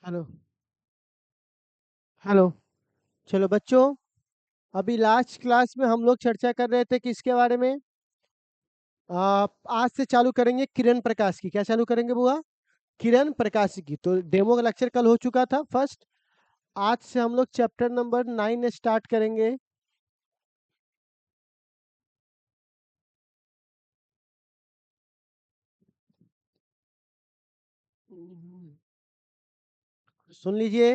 Hello. Hello. चलो बच्चों, अभी लास्ट क्लास में हम लोग चर्चा कर रहे थे किसके बारे में। आज से चालू करेंगे किरण प्रकाश की। क्या चालू करेंगे बुआ? किरण प्रकाश की। तो डेमो का लेक्चर कल हो चुका था फर्स्ट। आज से हम लोग चैप्टर नंबर 9 स्टार्ट करेंगे। सुन लीजिए।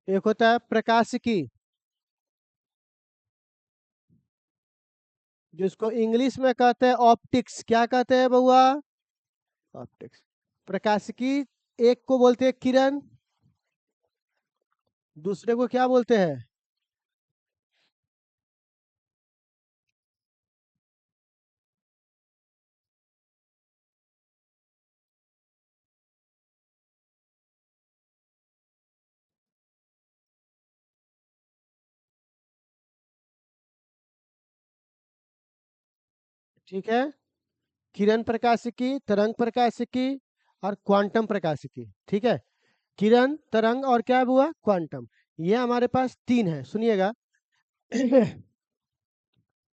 एक होता है प्रकाश की, जिसको इंग्लिश में कहते हैं ऑप्टिक्स। क्या कहते हैं बुआ? ऑप्टिक्स। प्रकाशिकी। एक को बोलते हैं किरण, दूसरे को क्या बोलते हैं? ठीक है। किरण प्रकाशिकी, तरंग प्रकाशिकी और क्वांटम प्रकाशिकी। ठीक है। किरण, तरंग और क्या हुआ? क्वांटम। ये हमारे पास तीन है, सुनिएगा।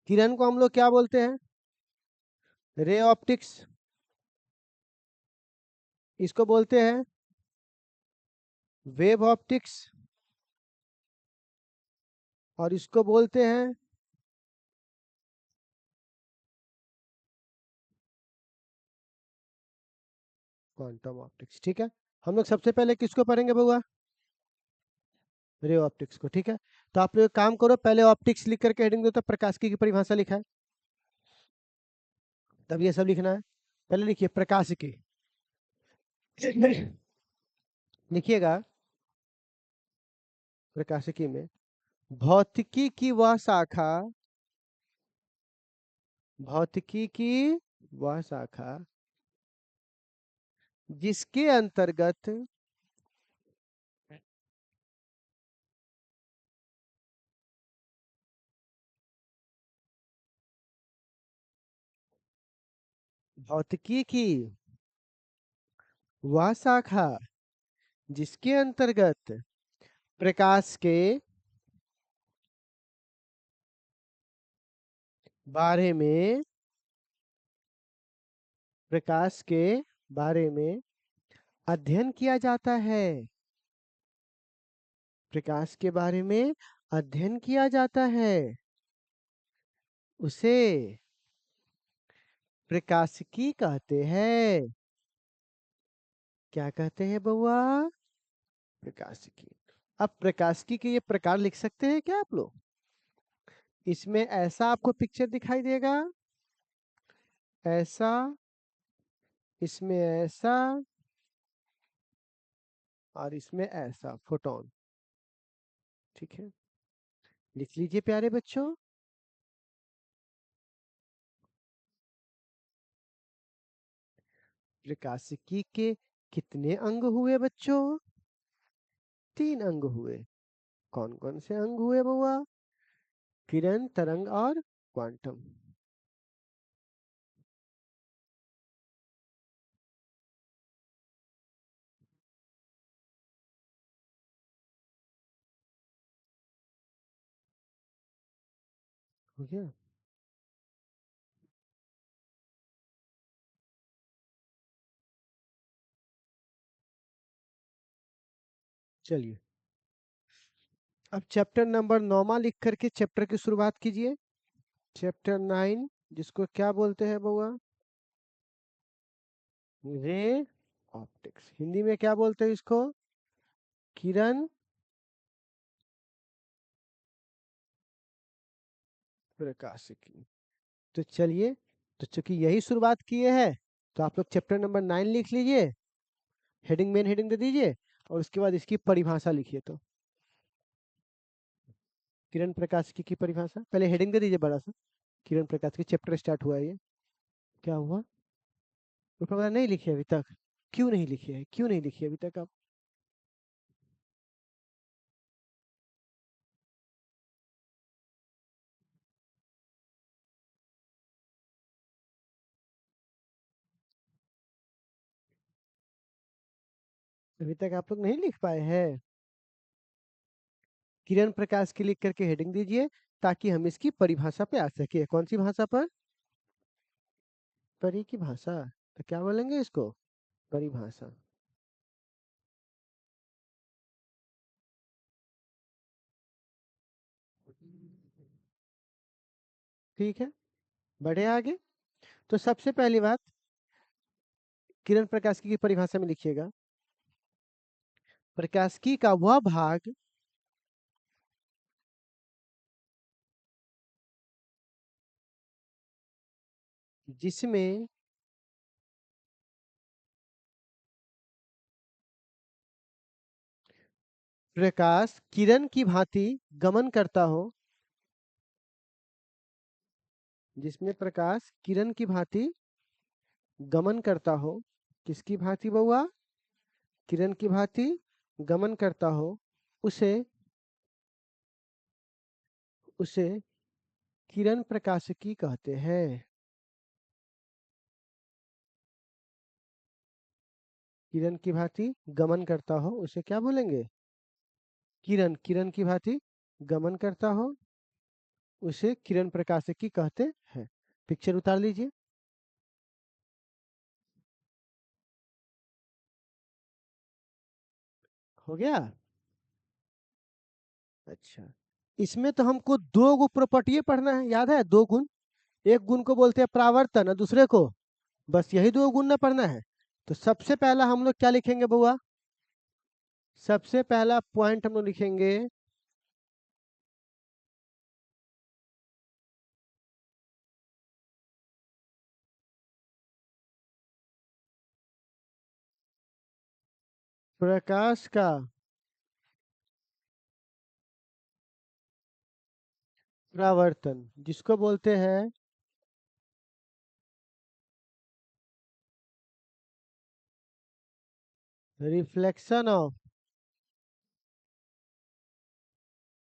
किरण को हम लोग क्या बोलते हैं? Ray optics. इसको बोलते हैं वेव ऑप्टिक्स। और इसको बोलते हैं क्वांटम ऑप्टिक्स। ठीक है। हम लोग सबसे पहले किसको पढ़ेंगे बउआ? रे ऑप्टिक्स को। ठीक है। तो आप लोग एक काम करो, पहले ऑप्टिक्स लिख करके हेडिंग दो, तो प्रकाशिकी की परिभाषा लिखा है, तब ये सब लिखना है। पहले लिखिए प्रकाशिकी। लिखिएगा। प्रकाशिकी में भौतिकी की वह शाखा, भौतिकी की वह शाखा जिसके अंतर्गत भौतिकी की वह शाखा जिसके अंतर्गत प्रकाश के बारे में, प्रकाश के बारे में अध्ययन किया जाता है, प्रकाश के बारे में अध्ययन किया जाता है, उसे प्रकाशिकी कहते हैं। क्या कहते हैं बउआ? प्रकाशिकी। अब प्रकाशिकी के ये प्रकार लिख सकते हैं क्या आप लोग? इसमें ऐसा आपको पिक्चर दिखाई देगा, ऐसा, इसमें ऐसा, और इसमें ऐसा फोटोन। ठीक है। लिख लीजिए प्यारे बच्चों। प्रकाशिकी के कितने अंग हुए बच्चों? 3 अंग हुए। कौन कौन से अंग हुए बउआ? किरण, तरंग और क्वांटम। हो गया। चलिए, अब चैप्टर नंबर 9 लिख करके चैप्टर की शुरुआत कीजिए। चैप्टर 9, जिसको क्या बोलते हैं बउआ? Ray optics. हिंदी में क्या बोलते हैं इसको? किरण प्रकाशिकी। तो चलिए, तो चूंकि यही शुरुआत किए हैं, तो आप लोग चैप्टर नंबर 9 लिख लीजिए। हेडिंग, मेन हेडिंग दे दीजिए, और उसके बाद इसकी परिभाषा लिखिए। तो किरण प्रकाशिकी की परिभाषा पहले हेडिंग दे दीजिए बड़ा सा। किरण प्रकाशिकी चैप्टर स्टार्ट हुआ है ये। क्या हुआ? परिभाषा नहीं लिखी है अभी तक? क्यों नहीं लिखी है? क्यों नहीं लिखी है अभी तक आप? अभी तक आप लोग नहीं लिख पाए हैं? किरण प्रकाश की लिख करके हेडिंग दीजिए ताकि हम इसकी परिभाषा पे आ सके। कौन सी भाषा पर? परी की भाषा। तो क्या बोलेंगे इसको? परिभाषा। ठीक है, बढ़े आगे। तो सबसे पहली बात, किरण प्रकाशिकी की परिभाषा में लिखिएगा, प्रकाशिकी का वह भाग जिसमें प्रकाश किरण की भांति गमन करता हो, जिसमें प्रकाश किरण की भांति गमन करता हो। किसकी भांति बउआ? किरण की भांति गमन करता हो, उसे उसे किरण प्रकाशिकी कहते हैं। किरण की भांति गमन करता हो उसे क्या बोलेंगे? किरण, किरण की भांति गमन करता हो उसे किरण प्रकाशिकी कहते हैं। पिक्चर उतार लीजिए। हो गया? अच्छा, इसमें तो हमको दो गो प्रॉपर्टी पढ़ना है, याद है? दो गुण। एक गुण को बोलते हैं प्रावर्तन और दूसरे को, बस यही दो गुण ना पढ़ना है। तो सबसे पहला हम लोग क्या लिखेंगे बउआ? सबसे पहला पॉइंट हम लोग लिखेंगे प्रकाश का परावर्तन, जिसको बोलते हैं रिफ्लेक्शन ऑफ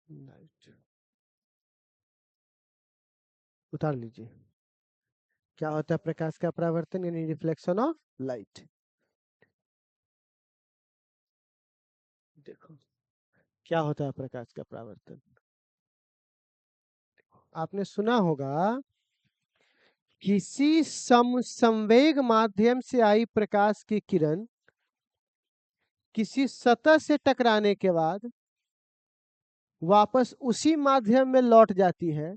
लाइट। उतार लीजिए। क्या होता है प्रकाश का परावर्तन यानी रिफ्लेक्शन ऑफ लाइट? देखो, क्या होता है प्रकाश का परावर्तन। आपने सुना होगा, किसी संवेग माध्यम से आई प्रकाश की किरण किसी सतह से टकराने के बाद वापस उसी माध्यम में लौट जाती है।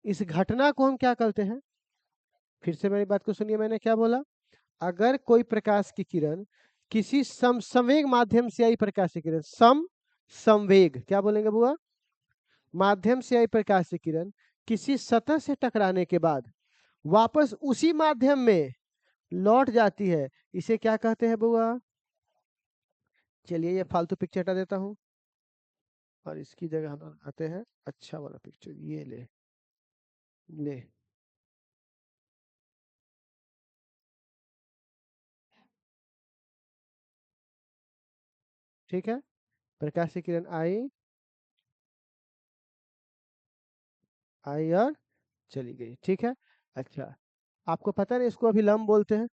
इस घटना को हम क्या कहते हैं? फिर से मेरी बात को सुनिए, मैंने क्या बोला? अगर कोई प्रकाश की किरण किसी संवेग माध्यम से आई प्रकाश की किरण, संवेग क्या बोलेंगे बुआ? माध्यम से आई प्रकाश की किरण किसी सतह से टकराने के बाद वापस उसी माध्यम में लौट जाती है, इसे क्या कहते हैं बुआ? चलिए ये फालतू पिक्चर हटा देता हूँ और इसकी जगह हम आते हैं अच्छा वाला पिक्चर। ये ले ले। ठीक है, प्रकाश की किरण आई, आई और चली गई। ठीक है, अच्छा, आपको पता नहीं इसको अभी लंब बोलते हैं?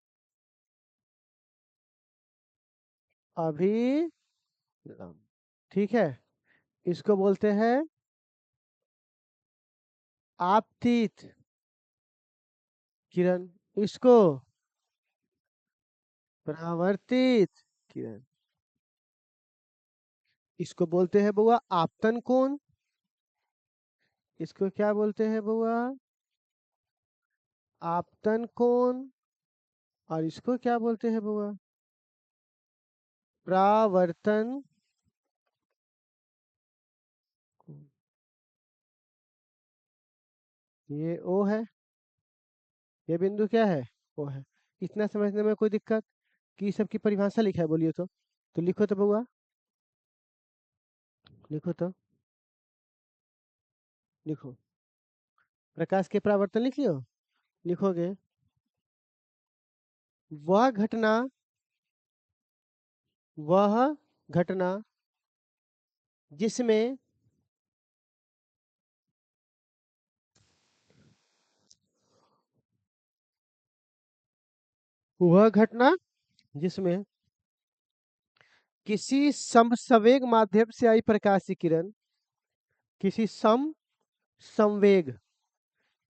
अभी लंब। ठीक है, इसको बोलते हैं आपतित किरण, इसको परावर्तित किरण, इसको बोलते हैं बुआ आपतन कोण। इसको क्या बोलते हैं बुआ? आपतन कोण। और इसको क्या बोलते हैं बुआ? परावर्तन कोण। ये ओ है, ये बिंदु क्या है? ओ है। इतना समझने में कोई दिक्कत? कि सबकी परिभाषा लिखा है बोलिए तो लिखो तो बुआ, लिखो तो, लिखो। प्रकाश के परावर्तन लिख लियो? लिखोगे, वह घटना, वह घटना जिसमें वह घटना जिसमें किसी समसवेग माध्यम से आई प्रकाश की किरण, किसी संवेग,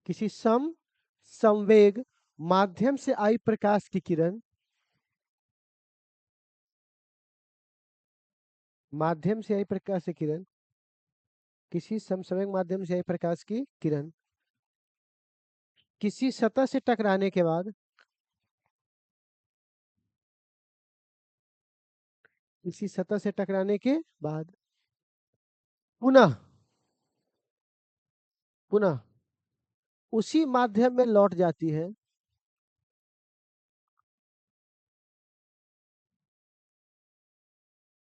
किसी संवेग माध्यम से आई प्रकाश की किरण, माध्यम से आई प्रकाश की किरण, किसी समसवेग माध्यम से आई प्रकाश की किरण किसी सतह से टकराने के बाद, किसी सतह से टकराने के बाद पुनः पुनः उसी माध्यम में लौट जाती है,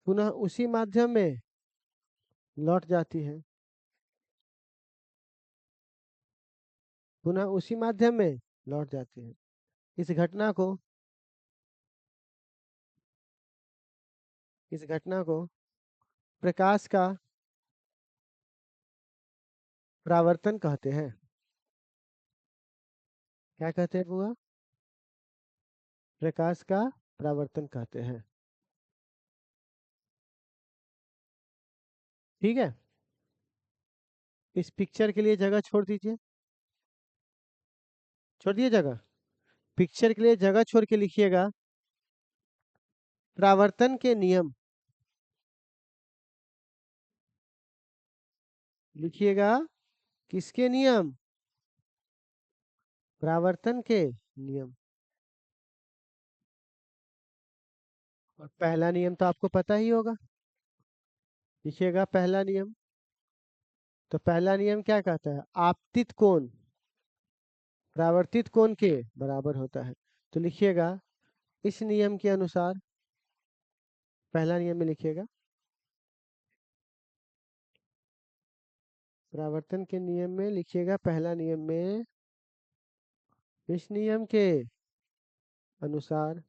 पुनः उसी माध्यम में लौट जाती है, पुनः उसी माध्यम में लौट जाती है। इस घटना को प्रकाश का परावर्तन कहते हैं। क्या कहते हैं बुआ? प्रकाश का परावर्तन कहते हैं। ठीक है, इस पिक्चर के लिए जगह छोड़ दीजिए, छोड़ दिए जगह। पिक्चर के लिए जगह छोड़ के लिखिएगा परावर्तन के नियम, लिखिएगा किसके नियम? परावर्तन के नियम। और पहला नियम तो आपको पता ही होगा, लिखिएगा पहला नियम। तो पहला नियम क्या कहता है? आपतित कोण परावर्तित कोण के बराबर होता है। तो लिखिएगा इस नियम के अनुसार, पहला नियम में लिखिएगा परावर्तन के नियम में, लिखिएगा पहला नियम में इस नियम के अनुसार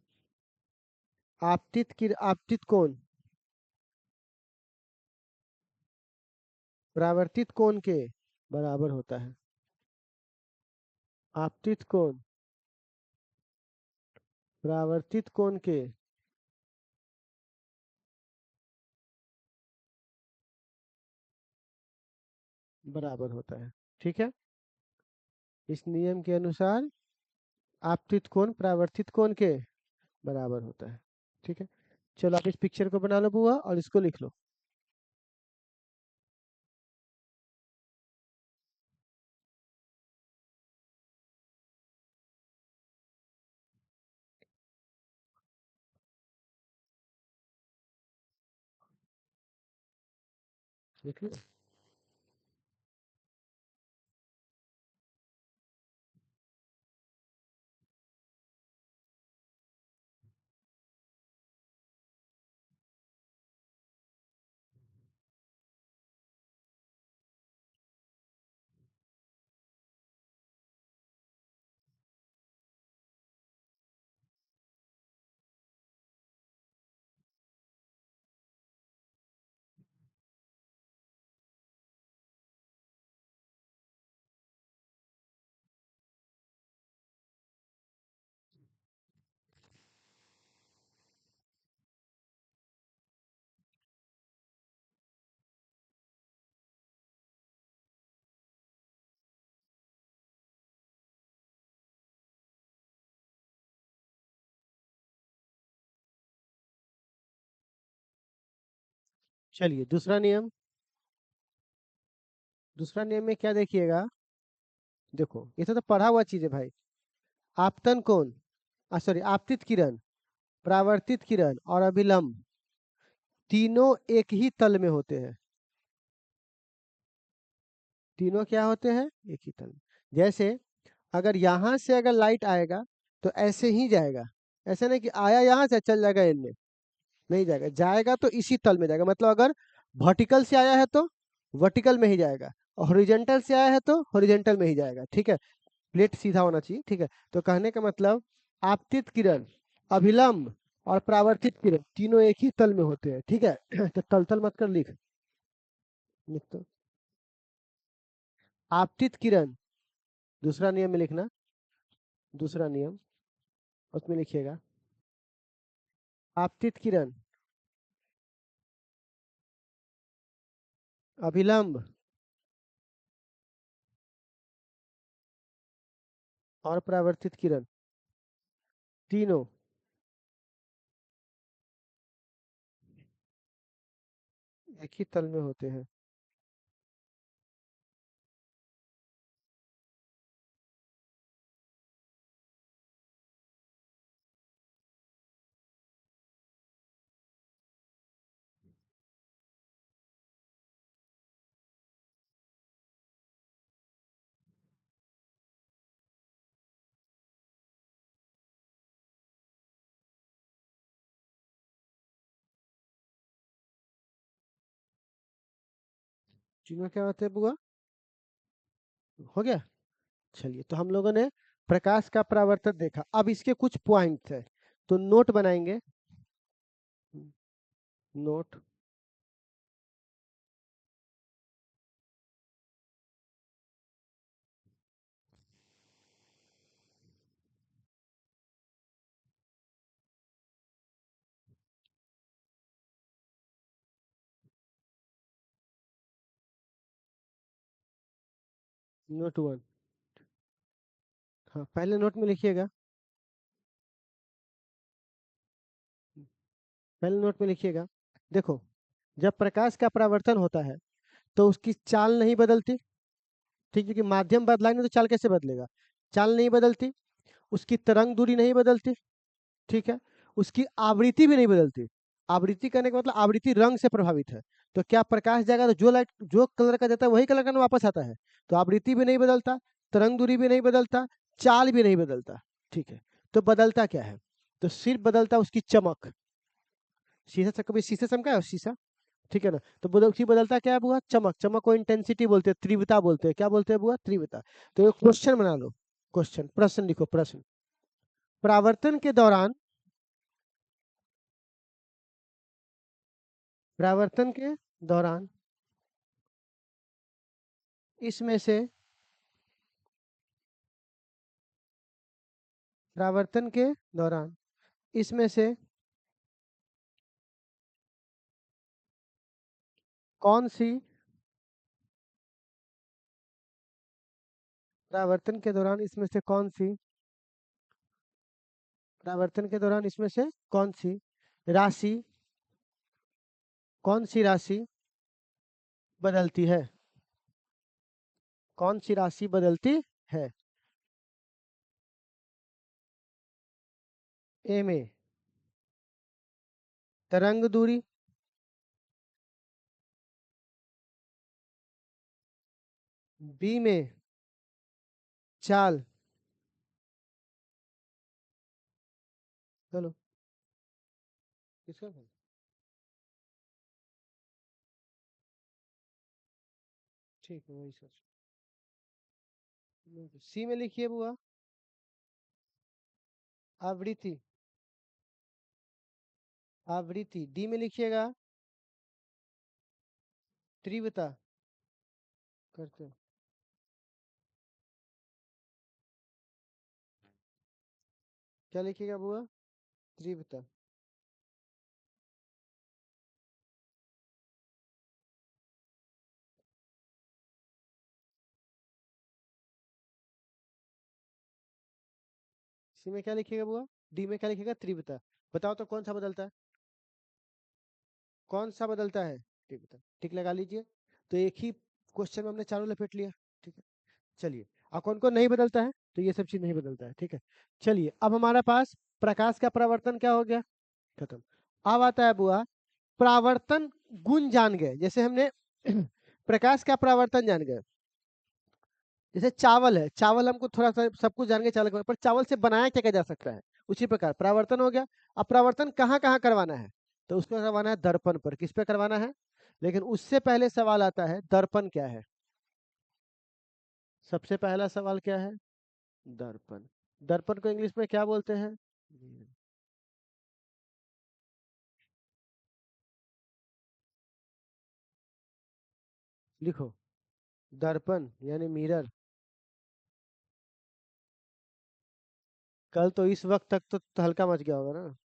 आपतित कोण परावर्तित कोण के बराबर होता है। आपतित कोण परावर्तित कोण के बराबर होता है। ठीक है, इस नियम के अनुसार आपतित कोण परावर्तित कोण के बराबर होता है। ठीक है, चलो आप इस पिक्चर को बना लो बुआ और इसको लिख लो। लिख लो। चलिए दूसरा नियम, दूसरा नियम में क्या देखिएगा, देखो ये तो पढ़ा हुआ चीज है भाई। आपतन कोण, सॉरी आपतित किरण, परावर्तित किरण और अभिलंब तीनों एक ही तल में होते हैं। तीनों क्या होते हैं? एक ही तल में। जैसे अगर यहाँ से अगर लाइट आएगा तो ऐसे ही जाएगा, ऐसे नहीं कि आया यहाँ से चल जाएगा इनमें, नहीं जाएगा, जाएगा तो इसी तल में जाएगा। मतलब अगर वर्टिकल से आया है तो वर्टिकल में ही जाएगा, और हॉरिजॉन्टल से आया है तो हॉरिजॉन्टल में ही जाएगा। ठीक है, प्लेट सीधा होना चाहिए। ठीक है, तो कहने का मतलब आपतित किरण, अभिलंब और परावर्तित किरण तीनों एक ही तल में होते हैं। ठीक है तो तल तल मत कर, लिख लिख तो आपतित किरण, दूसरा नियम में लिखना, दूसरा नियम उसमें लिखिएगा आपतित किरण अभिलंब और परावर्तित किरण, तीनों एक ही तल में होते हैं। तीनों क्या होते हैं बुआ? हो गया। चलिए, तो हम लोगों ने प्रकाश का परावर्तन देखा। अब इसके कुछ पॉइंट है, तो नोट बनाएंगे। नोट। Note one. हाँ, पहले नोट में लिखिएगा। पहले नोट में लिखिएगा। देखो, जब प्रकाश का परावर्तन होता है तो उसकी चाल नहीं बदलती। ठीक है, कि माध्यम बदलाएंगे तो चाल कैसे बदलेगा? चाल नहीं बदलती। उसकी तरंग दूरी नहीं बदलती। ठीक है। उसकी आवृत्ति भी नहीं बदलती। आवृत्ति करने का मतलब आवृत्ति रंग से प्रभावित है। तो क्या प्रकाश जाएगा तो जो लाइट जो कलर का जाता है वही कलर का ना वापस आता है। तो आवृत्ति भी नहीं बदलता, तरंग दूरी भी नहीं बदलता, चाल भी नहीं बदलता। ठीक है। तो बदलता क्या है? तो सिर्फ बदलता उसकी चमक। शीशा से कभी शीशे चमका है शीशा? ठीक है ना? तो बदलता क्या है बुआ? चमक। चमक को इंटेंसिटी बोलते हैं, तीव्रता बोलते हैं। क्या बोलते हैं बुआ? तीव्रता। तो एक क्वेश्चन बना लो। क्वेश्चन, प्रश्न लिखो। प्रश्न, परावर्तन के दौरान, परावर्तन के दौरान इसमें से, परावर्तन के दौरान इसमें से कौन सी, परावर्तन के दौरान इसमें से कौन सी, परावर्तन के दौरान इसमें से कौन सी राशि, कौन सी राशि बदलती है? कौन सी राशि बदलती है? ए में तरंग दूरी, बी में चाल। चलो, किसका है? ठीक है, वही सोच। सी में लिखिए बुआ, आवृत्ति। आवृत्ति। डी में लिखिएगा तीव्रता। करते हैं। क्या लिखिएगा बुआ? तीव्रता। सी में क्या लिखिएगा बुआ? डी में क्या लिखिएगा? तीव्रता। बताओ तो कौन सा बदलता है? कौन सा बदलता है? तीव्रता। टिक लगा लीजिए। तो एक ही क्वेश्चन में हमने चारों लपेट लिया। ठीक है। चलिए, अब कौन कौन नहीं बदलता है? तो ये सब चीज नहीं बदलता है। ठीक है। चलिए, अब हमारे पास प्रकाश का परावर्तन क्या हो गया? खत्म। अब आता है बुआ, परावर्तन गुण जान गए। जैसे हमने प्रकाश का परावर्तन जान गए। जैसे चावल है, चावल हमको थोड़ा सा सब कुछ जान के चावल पर चावल से बनाया क्या क्या जा सकता है? उसी प्रकार परावर्तन हो गया। अब परावर्तन कहाँ कहाँ करवाना है? तो उसको करवाना है दर्पण पर। किस पे करवाना है? लेकिन उससे पहले सवाल आता है, दर्पण क्या है? सबसे पहला सवाल क्या है? दर्पण। दर्पण को इंग्लिश में क्या बोलते हैं? लिखो, दर्पण यानी मिरर। कल तो इस वक्त तक तो हल्का मच गया होगा ना?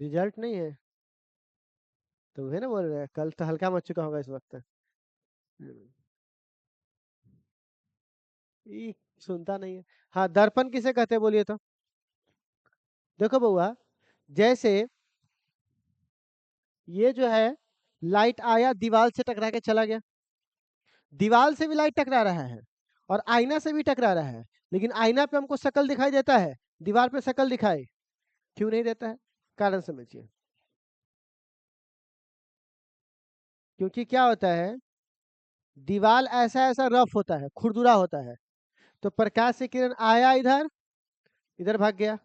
रिजल्ट नहीं है? तो है ना, बोल रहे हैं कल तो हल्का मच चुका होगा इस वक्त। हम्म, ई सुनता नहीं है। हाँ, दर्पण किसे कहते हैं बोलिए तो। देखो बउआ, जैसे ये जो है, लाइट आया दीवार से टकरा के चला गया, दीवार से भी लाइट टकरा रहा है और आईना से भी टकरा रहा है, लेकिन आईना पे हमको शक्ल दिखाई देता है, दीवार पे शक्ल दिखाई क्यों नहीं देता है? कारण समझिए। क्योंकि क्या होता है, दीवार ऐसा ऐसा रफ होता है, खुरदुरा होता है, तो प्रकाश से किरण आया इधर, इधर भाग गया,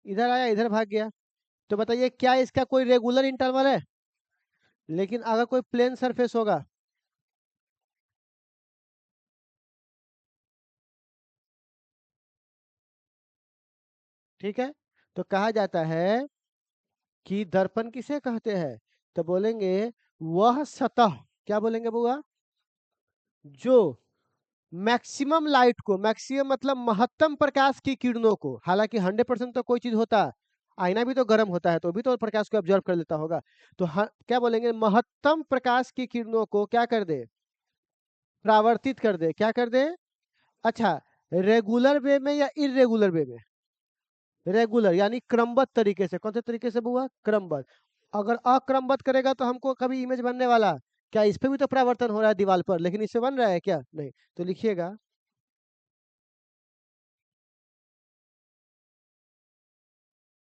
इधर आया इधर भाग गया। तो बताइए क्या इसका कोई रेगुलर इंटरवल है? लेकिन अगर कोई प्लेन सरफेस होगा, ठीक है, तो कहा जाता है कि दर्पण किसे कहते हैं? तो बोलेंगे वह सतह, क्या बोलेंगे बुआ, जो मैक्सिमम लाइट को, मैक्सिमम मतलब महत्तम प्रकाश की किरणों को, हालांकि 100% तो कोई चीज होता है, आईना भी तो गर्म होता है तो भी तो प्रकाश को ऑब्जर्व कर लेता होगा, तो क्या बोलेंगे, महत्तम प्रकाश की किरणों को क्या कर दे, परावर्तित कर दे, क्या कर दे। अच्छा, रेगुलर वे में या इरेगुलर वे में? रेगुलर यानी क्रमबद्ध तरीके से। कौन से तरीके से बुआ? क्रमबद्ध। अगर अक्रमबद्ध करेगा तो हमको कभी इमेज बनने वाला, क्या इस पे भी तो परावर्तन हो रहा है दीवार पर, लेकिन इससे बन रहा है क्या? नहीं। तो लिखिएगा,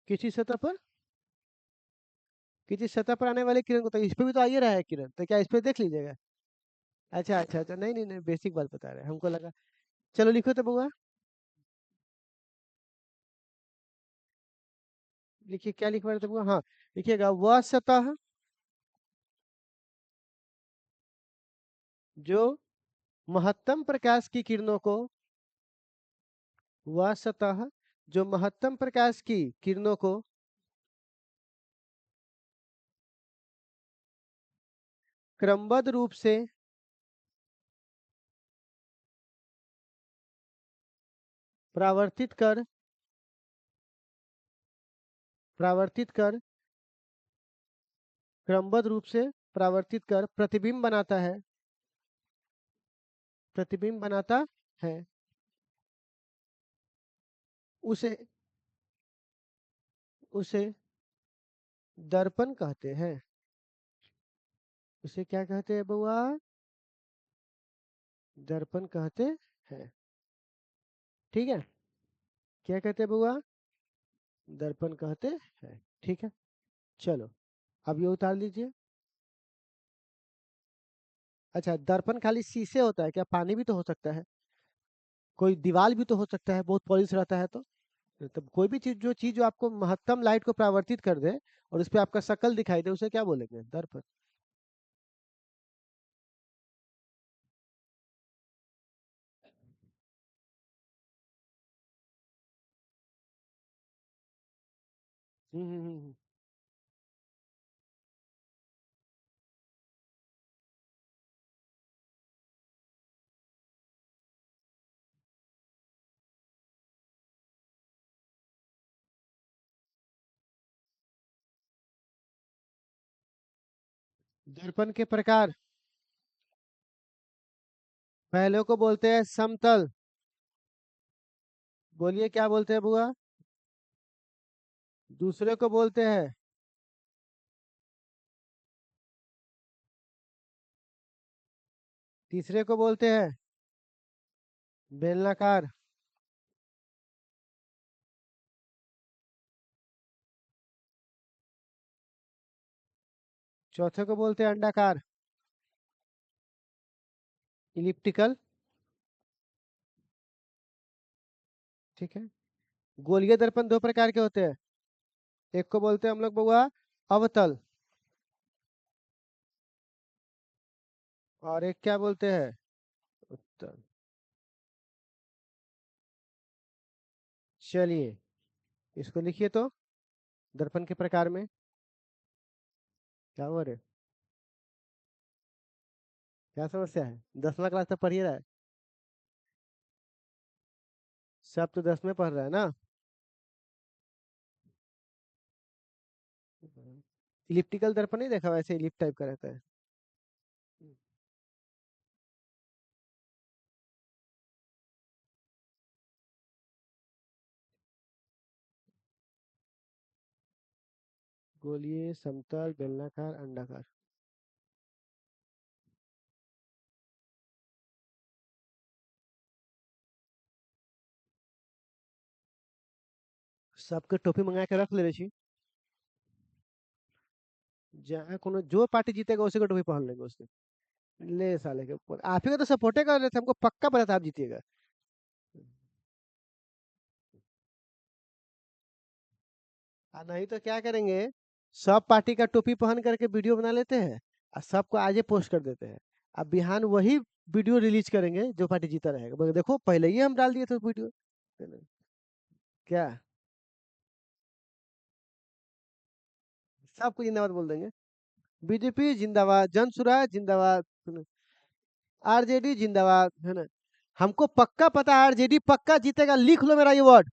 किसी सतह पर, किसी सतह पर आने वाली किरण को, तो इस पे भी तो आ ही रहा है किरण, तो क्या इस पे देख लीजिएगा। अच्छा अच्छा अच्छा, नहीं नहीं नहीं, बेसिक बात बता रहे हैं, हमको लगा। चलो लिखो तो बुआ, लिखिए क्या लिख रहे थे बुआ, हाँ, लिखिएगा वह सतह जो महत्तम प्रकाश की किरणों को, वह सतह जो महत्तम प्रकाश की किरणों को क्रमबद्ध रूप से परावर्तित कर, परावर्तित कर, क्रमबद्ध रूप से परावर्तित कर प्रतिबिंब बनाता है, प्रतिबिंब बनाता है, उसे, उसे दर्पण कहते हैं। उसे क्या कहते हैं बुआ? दर्पण कहते हैं। ठीक है, क्या कहते हैं बुआ? दर्पण कहते हैं। ठीक है, चलो अब ये उतार लीजिए। अच्छा, दर्पण खाली शीशे होता है क्या? पानी भी तो हो सकता है, कोई दीवार भी तो हो सकता है, बहुत पॉलिश रहता है तो। तब कोई भी चीज, जो चीज जो आपको महत्तम लाइट को परावर्तित कर दे और उस पे आपका शक्ल दिखाई दे, उसे क्या बोलेंगे? दर्पण। हम्म। दर्पण के प्रकार, पहले को बोलते हैं समतल, बोलिए क्या बोलते हैं बुआ? दूसरे को बोलते हैं, तीसरे को बोलते हैं बेलनाकार, चौथे को बोलते हैं अंडाकार, इलिप्टिकल। ठीक है, गोलीय दर्पण दो प्रकार के होते हैं, एक को बोलते हैं हम लोग बुआ अवतल, और एक क्या बोलते हैं? उत्तल। चलिए इसको लिखिए तो, दर्पण के प्रकार में क्या हो रहे, क्या समस्या है? 10वां क्लास तक पढ़िए रहा है, सब तो 10 में पढ़ रहा है ना। इलिप्टिकल दर्पण नहीं देखा, वैसे इलिप्ट टाइप का रहता है। गोलीय, समतल, बेलनाकार, अंडाकार। सबके टोपी मंगा के रख ले रही छी। जहाँ कोनो जो पार्टी जीतेगा उसी को टोपी पहन लेंगे उसके। ले साले के ऊपर, आप ही का तो सपोर्टे कर रहे थे, हमको पक्का पता था आप जीतिएगा। नहीं तो क्या करेंगे, सब पार्टी का टोपी पहन करके वीडियो बना लेते हैं और सबको आजे पोस्ट कर देते हैं। अब बिहान वही वीडियो रिलीज करेंगे जो पार्टी जीता रहेगा, बोले देखो पहले ही हम डाल दिए थे वीडियो। क्या, सबको जिंदाबाद बोल देंगे। बीजेपी जिंदाबाद, जन सुराज जिंदाबाद, आरजेडी जिंदाबाद, है ना। हमको पक्का पता है आरजेडी पक्का जीतेगा, लिख लो मेरा ये वर्ड।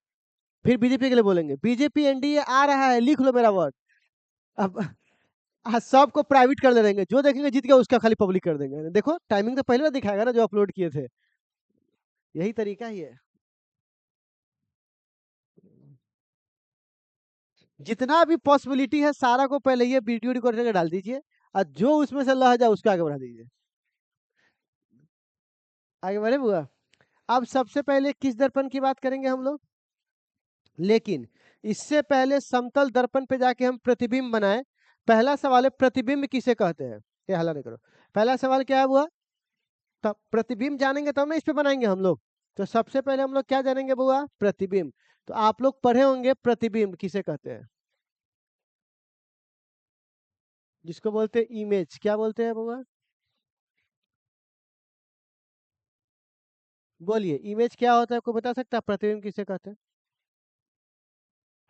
फिर बीजेपी के लिए बोलेंगे बीजेपी एनडीए आ रहा है, लिख लो मेरा वर्ड। अब आज सबको प्राइवेट कर दे देंगे, जो देखेंगे जीत गया उसका खाली पब्लिक कर देंगे। देखो टाइमिंग तो पहले बार दिखाएगा ना जो अपलोड किए थे, यही तरीका ही है। जितना भी पॉसिबिलिटी है सारा को पहले ये वीडियो रिकॉर्ड करके डाल दीजिए, और जो उसमें से लह जाए उसका आगे बढ़ा दीजिए। आगे बढ़े बुआ। अब सबसे पहले किस दर्पण की बात करेंगे हम लोग, लेकिन इससे पहले समतल दर्पण पे जाके हम प्रतिबिंब बनाए। पहला सवाल है प्रतिबिंब किसे कहते हैं, ये हल्ला नहीं करो। पहला सवाल क्या है बुआ, तब प्रतिबिंब जानेंगे तब ना इस पे बनाएंगे हम लोग। तो सबसे पहले हम लोग क्या जानेंगे बुआ, प्रतिबिंब। तो आप लोग पढ़े होंगे प्रतिबिंब किसे कहते हैं, जिसको बोलते हैं इमेज, क्या बोलते हैं बुआ। बोलिए इमेज क्या होता है, कोई बता सकता है प्रतिबिंब किसे कहते हैं।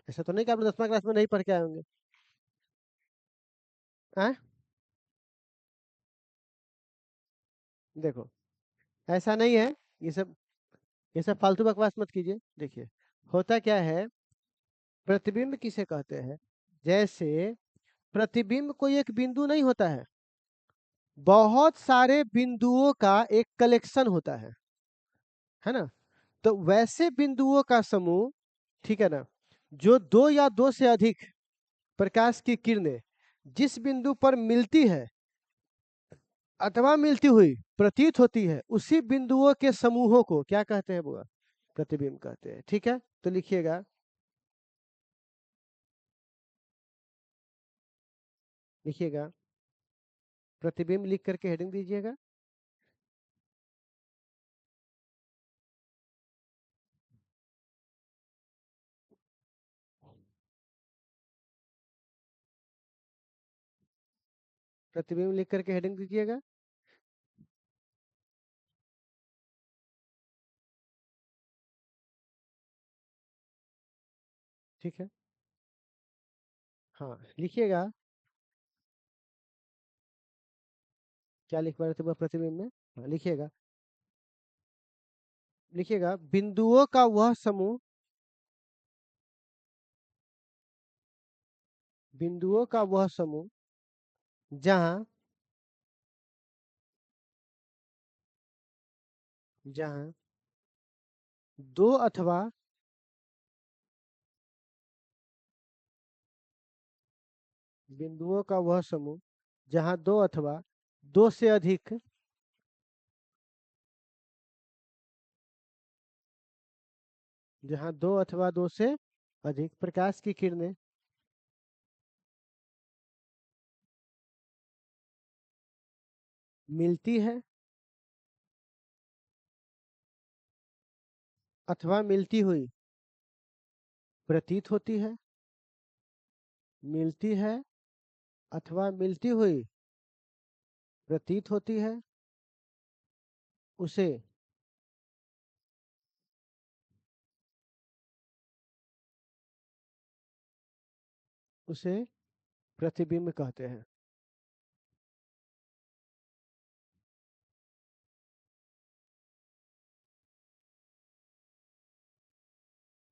ऐसा तो नहीं कि आप लोग 10वीं क्लास में नहीं पढ़ के आए होंगे। हैं? देखो ऐसा नहीं है, ये सब फालतू बकवास मत कीजिए। देखिए होता क्या है, प्रतिबिंब किसे कहते हैं, जैसे प्रतिबिंब कोई एक बिंदु नहीं होता है, बहुत सारे बिंदुओं का एक कलेक्शन होता है ना। तो वैसे बिंदुओं का समूह, ठीक है ना, जो दो या दो से अधिक प्रकाश की किरणें जिस बिंदु पर मिलती है अथवा मिलती हुई प्रतीत होती है, उसी बिंदुओं के समूहों को क्या कहते हैं बुआ, प्रतिबिंब कहते हैं। ठीक है, तो लिखिएगा, लिखिएगा प्रतिबिंब लिख करके हेडिंग दीजिएगा। प्रतिबिंब लिख करके हेडिंग दीजिएगा। ठीक है, हाँ लिखिएगा। क्या लिख पा रहे थे बुआ प्रतिबिंब में, हाँ लिखिएगा, लिखिएगा बिंदुओं का वह समूह, बिंदुओं का वह समूह जहां, जहां दो अथवा बिंदुओं का वह समूह जहां दो अथवा दो से अधिक जहां दो अथवा दो से अधिक प्रकाश की किरणें मिलती है अथवा मिलती हुई प्रतीत होती है, मिलती है अथवा मिलती हुई प्रतीत होती है, उसे उसे प्रतिबिंब कहते हैं।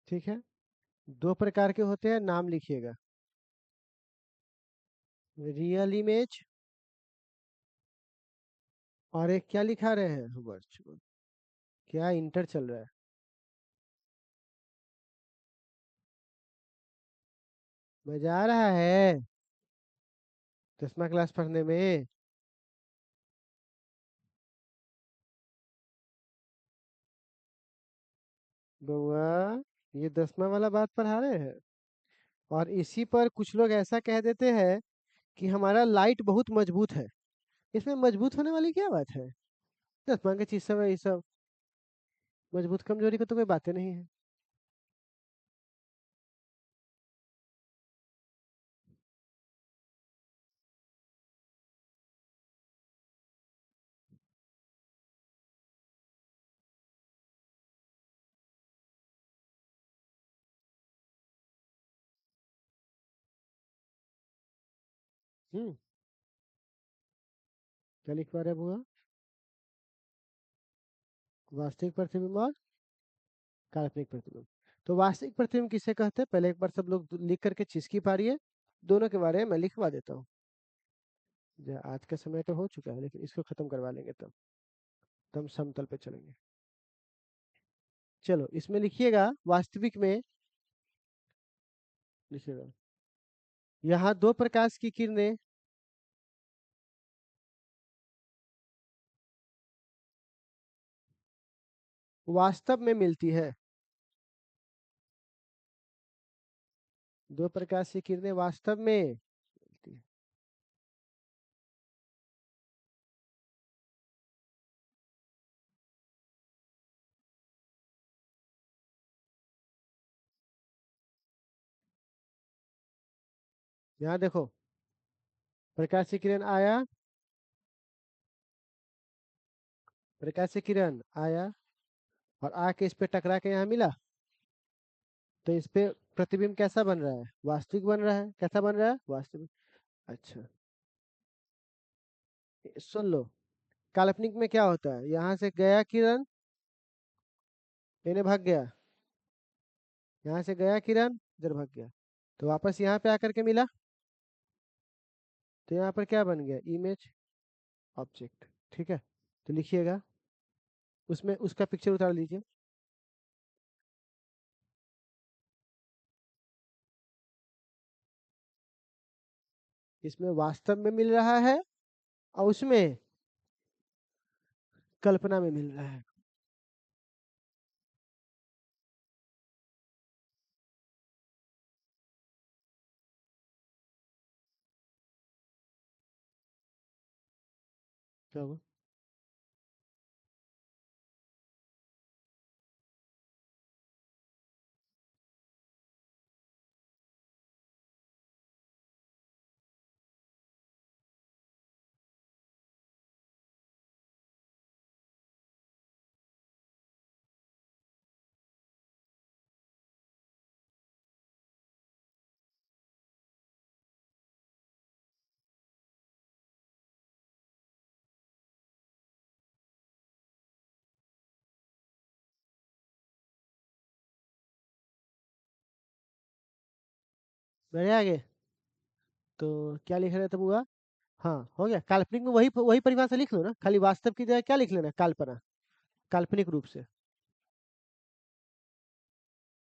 ठीक है, दो प्रकार के होते हैं, नाम लिखिएगा। Real image. और एक क्या लिखा रहे हैं, वर्चुअल। क्या इंटर चल रहा है। मजा आ रहा है 10वीं क्लास पढ़ने में। बउआ, ये 10वां वाला बात पढ़ा रहे हैं। और इसी पर कुछ लोग ऐसा कह देते हैं कि हमारा लाइट बहुत मजबूत है। इसमें मजबूत होने वाली क्या बात है। 10वां की चीज सब है, ये सब मजबूत कमजोरी को तो कोई बातें नहीं है। हम्म। क्या लिख पा रहे हैं बुआ। वास्तविक प्रतिबिंब और काल्पनिक प्रतिबिंब। तो वास्तविक प्रतिबिंब किसे कहते हैं, पहले एक बार सब लोग लिख करके चुस्की पारिए। दोनों के बारे में मैं लिखवा देता हूँ। आज का समय तो हो चुका है, लेकिन इसको खत्म करवा लेंगे तब हम समतल पे चलेंगे। चलो इसमें लिखिएगा, वास्तविक में लिखिएगा, यहाँ दो प्रकाश की किरणें वास्तव में मिलती है। दो प्रकाश की किरणें वास्तव में मिलती है। यहाँ देखो, प्रकाश की किरण आया, प्रकाश की किरण आया और आके इस पे टकरा के यहाँ मिला। तो इस पे प्रतिबिंब कैसा बन रहा है, वास्तविक बन रहा है। कैसा बन रहा है, वास्तविक। अच्छा, सुन लो। काल्पनिक में क्या होता है, यहाँ से गया किरण, इन्हें भाग गया। यहाँ से गया किरण, इधर भाग गया, तो वापस यहाँ पे आकर के मिला। तो यहाँ पर क्या बन गया, इमेज ऑब्जेक्ट। ठीक है, तो लिखिएगा, उसमें उसका पिक्चर उतार लीजिए। इसमें वास्तव में मिल रहा है और उसमें कल्पना में मिल रहा है। क्या हुआ। बढ़े आगे। तो क्या लिख रहे थे बुआ। हाँ, हो गया। काल्पनिक में वही वही परिभाषा लिख लो ना, खाली वास्तव की जगह क्या लिख लेना, कल्पना। काल्पनिक रूप से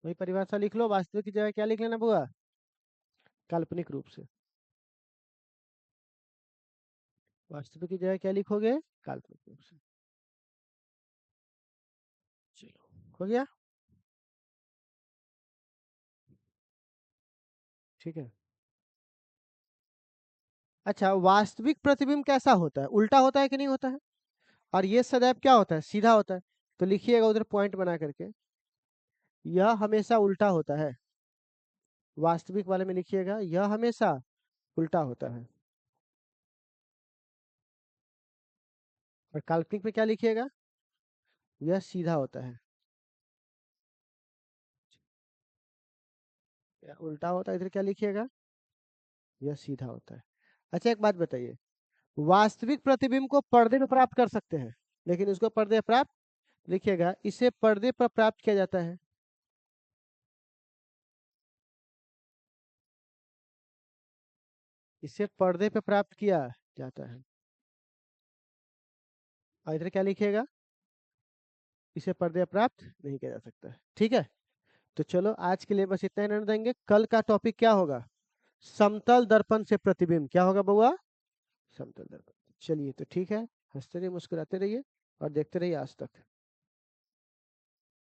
वही परिभाषा लिख लो, वास्तविक की जगह क्या लिख लेना बुआ, काल्पनिक रूप से। वास्तविक की जगह क्या लिखोगे, काल्पनिक रूप से। चलो हो गया। ठीक है। अच्छा, वास्तविक प्रतिबिंब कैसा होता है, उल्टा होता है कि नहीं होता है। और ये सदैव क्या होता है, सीधा होता है। तो लिखिएगा उधर पॉइंट बना करके, यह हमेशा उल्टा होता है। वास्तविक वाले में लिखिएगा, यह हमेशा उल्टा होता है। और काल्पनिक में क्या लिखिएगा, यह सीधा होता है। या उल्टा होता है, इधर क्या लिखिएगा, यह सीधा होता है। अच्छा एक बात बताइए, वास्तविक प्रतिबिंब को पर्दे पर प्राप्त कर सकते हैं, लेकिन उसको पर्दे पर प्राप्त, लिखिएगा इसे पर्दे पर प्राप्त किया जाता है। इसे पर्दे पे प्राप्त किया जाता है। और इधर क्या लिखिएगा? इसे पर्दे पे प्राप्त नहीं किया जा सकता। ठीक है, तो चलो आज के लिए बस इतना ही रहने देंगे। कल का टॉपिक क्या होगा? समतल दर्पण से प्रतिबिंब। क्या होगा बउआ? समतल दर्पण। चलिए तो ठीक है, हंसते रहिए, मुस्कुराते रहिए और देखते रहिए आज तक।